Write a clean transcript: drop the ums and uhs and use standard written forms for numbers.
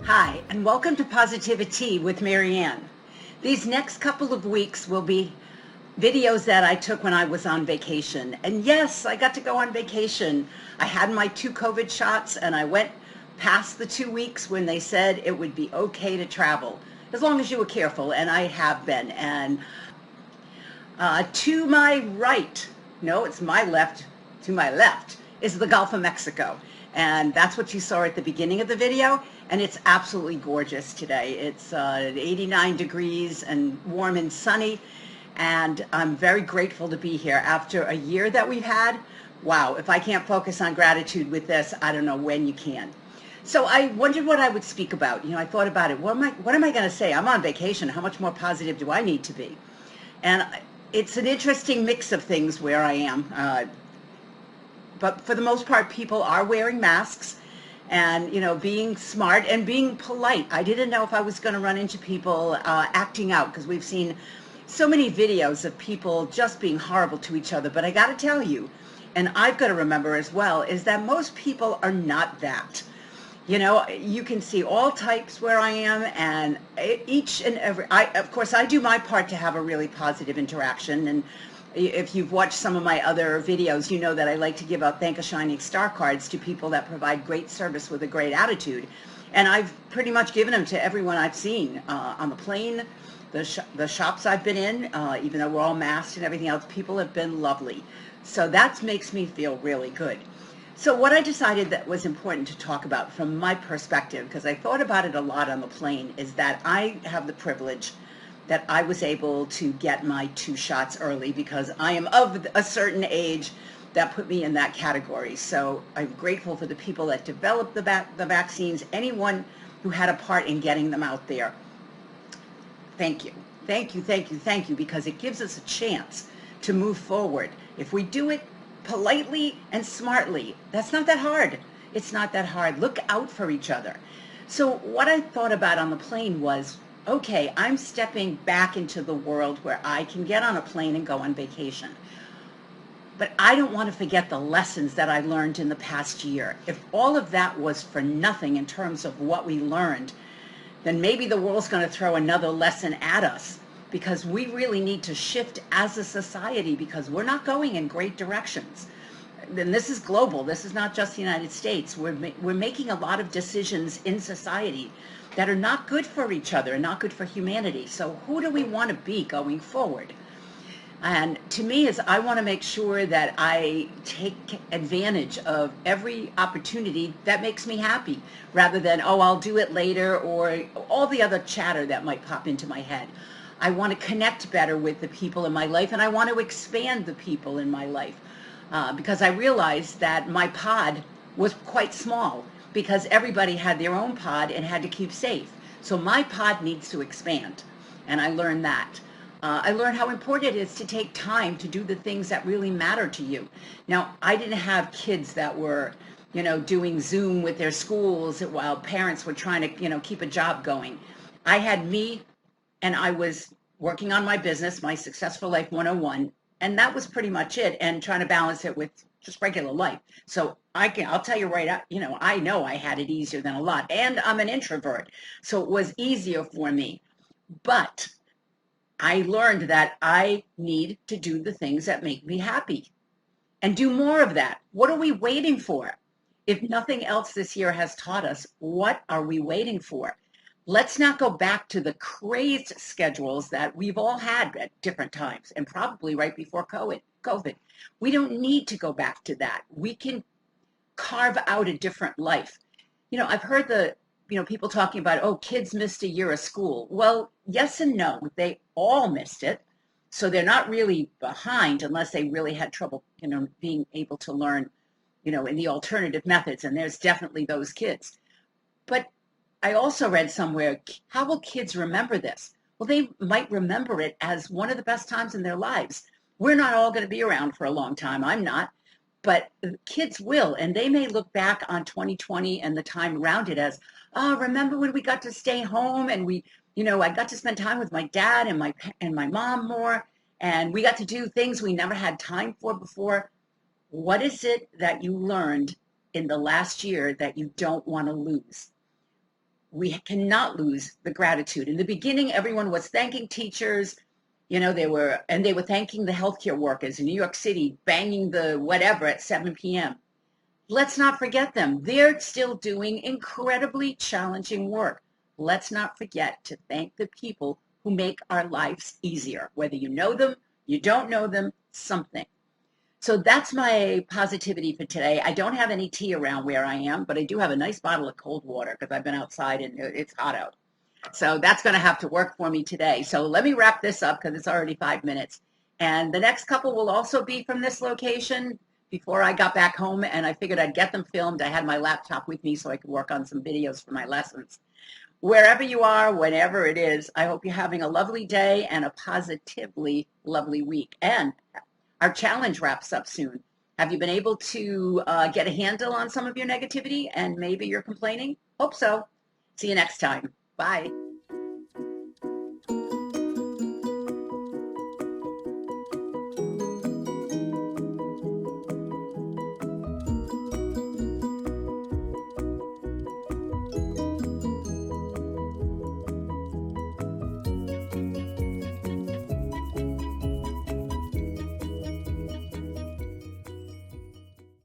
Hi, and welcome to Positivity with Marianne. These next couple of weeks will be videos that I took when I was on vacation. And yes, I got to go on vacation. I had my 2 COVID shots and I went past the 2 weeks when they said it would be okay to travel, as long as you were careful, and I have been. And to my right, no, it's my left, to my left is the Gulf of Mexico. And that's what you saw at the beginning of the video. And it's absolutely gorgeous today. It's 89 degrees and warm and sunny. And I'm very grateful to be here after a year that we've had. Wow, if I can't focus on gratitude with this, I don't know when you can. So I wondered what I would speak about. I thought about it. What am I going to say? I'm on vacation. How much more positive do I need to be? And it's an interesting mix of things where I am. But for the most part, people are wearing masks and, being smart and being polite. I didn't know if I was going to run into people acting out, because we've seen so many videos of people just being horrible to each other. But I got to tell you, and I've got to remember as well, is that most people are not that. You can see all types where I am, and each and every, of course, I do my part to have a really positive interaction. And if you've watched some of my other videos, you know that I like to give out Thank a Shining Star cards to people that provide great service with a great attitude. And I've pretty much given them to everyone I've seen on the plane, the shops I've been in, even though we're all masked and everything else. People have been lovely. So that makes me feel really good. So what I decided that was important to talk about from my perspective, because I thought about it a lot on the plane, is that I have the privilege that I was able to get my 2 shots early because I am of a certain age that put me in that category. So I'm grateful for the people that developed the vaccines, anyone who had a part in getting them out there. Thank you. Thank you, thank you, thank you, because it gives us a chance to move forward. If we do it politely and smartly, that's not that hard. It's not that hard. Look out for each other. So what I thought about on the plane was, okay, I'm stepping back into the world where I can get on a plane and go on vacation. But I don't want to forget the lessons that I learned in the past year. If all of that was for nothing in terms of what we learned, then maybe the world's going to throw another lesson at us, because we really need to shift as a society, because we're not going in great directions. And this is global. This is not just the United States. We're making a lot of decisions in society that are not good for each other and not good for humanity. So who do we want to be going forward? And to me, is I want to make sure that I take advantage of every opportunity that makes me happy, rather than, oh, I'll do it later, or all the other chatter that might pop into my head. I want to connect better with the people in my life, and I want to expand the people in my life, because I realized that my pod was quite small, because everybody had their own pod and had to keep safe. So my pod needs to expand, and I learned that. I learned how important it is to take time to do the things that really matter to you. Now, I didn't have kids that were, doing Zoom with their schools while parents were trying to, keep a job going. I had me, and I was working on my business, my Successful Life 101, and that was pretty much it, and trying to balance it with just regular life. So I'll tell you right out, I know I had it easier than a lot, and I'm an introvert, so it was easier for me. But I learned that I need to do the things that make me happy and do more of that. What are we waiting for? If nothing else this year has taught us, what are we waiting for? Let's not go back to the crazed schedules that we've all had at different times, and probably right before COVID. We don't need to go back to that. We can carve out a different life. I've heard people talking about, oh, kids missed a year of school. Well, yes and no. They all missed it. So they're not really behind unless they really had trouble, being able to learn, in the alternative methods. And there's definitely those kids. But I also read somewhere, how will kids remember this? Well, they might remember it as one of the best times in their lives. We're not all going to be around for a long time. I'm not. But kids will, and they may look back on 2020 and the time around it as, oh, remember when we got to stay home and I got to spend time with my dad and my mom more, and we got to do things we never had time for before. What is it that you learned in the last year that you don't want to lose? we cannot lose the gratitude. In the beginning, everyone was thanking teachers. They were thanking the healthcare workers in New York City, banging the whatever at 7 p.m. Let's not forget them. They're still doing incredibly challenging work. Let's not forget to thank the people who make our lives easier, whether you know them, you don't know them, something. So that's my positivity for today. I don't have any tea around where I am, but I do have a nice bottle of cold water because I've been outside and it's hot out. So that's going to have to work for me today. So let me wrap this up because it's already 5 minutes. And the next couple will also be from this location. Before I got back home, and I figured I'd get them filmed. I had my laptop with me so I could work on some videos for my lessons. Wherever you are, whenever it is, I hope you're having a lovely day and a positively lovely week. And our challenge wraps up soon. Have you been able to get a handle on some of your negativity and maybe you're complaining? Hope so. See you next time. Bye.